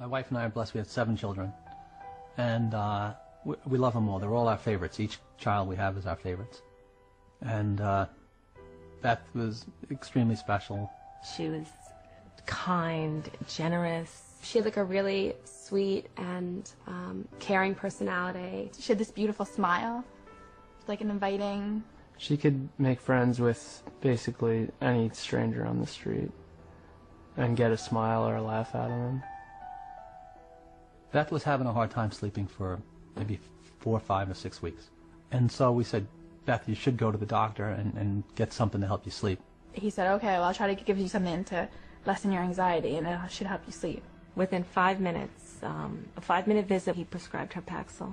My wife and I are blessed. We have 7 children, and we love them all. They're all our favorites. Each child we have is our favorites. And Beth was extremely special. She was kind, generous. She had like a really sweet and caring personality. She had this beautiful smile, like an inviting. She could make friends with basically any stranger on the street and get a smile or a laugh out of them. Beth was having a hard time sleeping for maybe 4, 5, or 6 weeks. And so we said, Beth, you should go to the doctor and get something to help you sleep. He said, okay, well, I'll try to give you something to lessen your anxiety, and it should help you sleep. Within 5 minutes, a 5-minute visit, he prescribed her Paxil.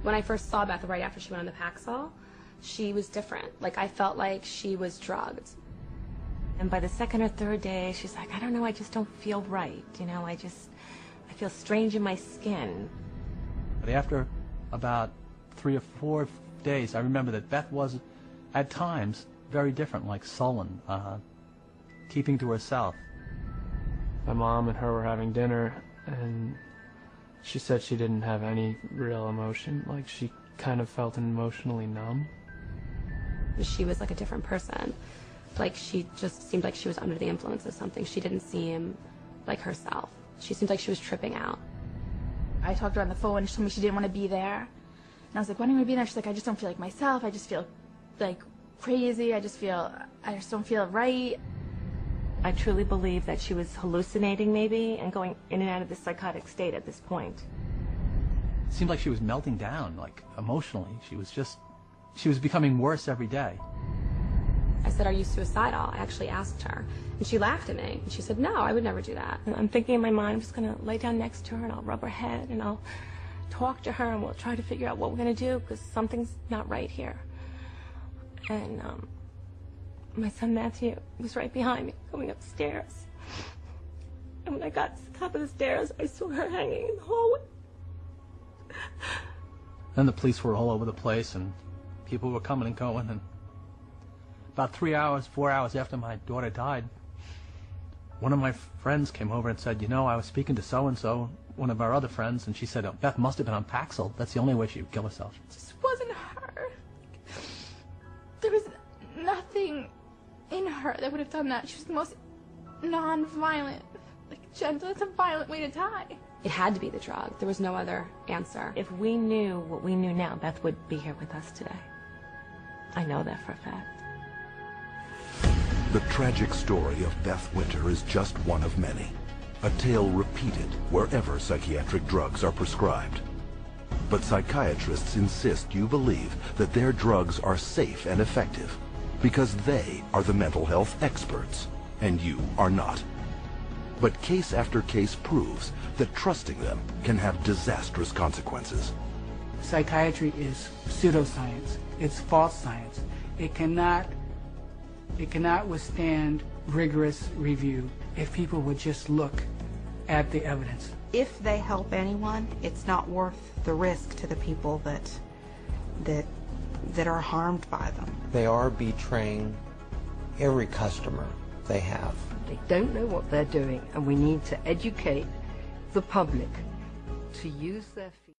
When I first saw Beth right after she went on the Paxil, she was different. Like, I felt like she was drugged. And by the 2nd or 3rd day, she's like, I don't know, I just don't feel right. You know, I feel strange in my skin. But after about 3 or 4 days, I remember that Beth was, at times, very different, like sullen, keeping to herself. My mom and her were having dinner, and she said she didn't have any real emotion. Like, she kind of felt emotionally numb. She was like a different person. Like, she just seemed like she was under the influence of something. She didn't seem like herself. She seemed like she was tripping out. I talked to her on the phone, and she told me she didn't want to be there. And I was like, why don't you want to be there? She's like, I just don't feel like myself. I just feel like crazy. I just don't feel right. I truly believe that she was hallucinating maybe and going in and out of this psychotic state at this point. It seemed like she was melting down, like emotionally. She was becoming worse every day. I said, are you suicidal? I actually asked her. And she laughed at me. And she said, no, I would never do that. And I'm thinking in my mind, I'm just going to lay down next to her and I'll rub her head and I'll talk to her and we'll try to figure out what we're going to do because something's not right here. And my son Matthew was right behind me going upstairs. And when I got to the top of the stairs, I saw her hanging in the hallway. Then the police were all over the place and people were coming and going. And about 3 hours, 4 hours after my daughter died, one of my friends came over and said, you know, I was speaking to so-and-so, one of our other friends, and she said, oh, Beth must have been on Paxil. That's the only way she would kill herself. It just wasn't her. There was nothing in her that would have done that. She was the most non-violent, like gentle. It's a violent way to die. It had to be the drug. There was no other answer. If we knew what we knew now, Beth would be here with us today. I know that for a fact. The tragic story of Beth Winter is just one of many. A tale repeated wherever psychiatric drugs are prescribed. But psychiatrists insist you believe that their drugs are safe and effective because they are the mental health experts and you are not. But case after case proves that trusting them can have disastrous consequences. Psychiatry is pseudoscience. It's false science. It cannot withstand rigorous review if people would just look at the evidence. If they help anyone, it's not worth the risk to the people that are harmed by them. They are betraying every customer they have. They don't know what they're doing, and we need to educate the public to use their feet.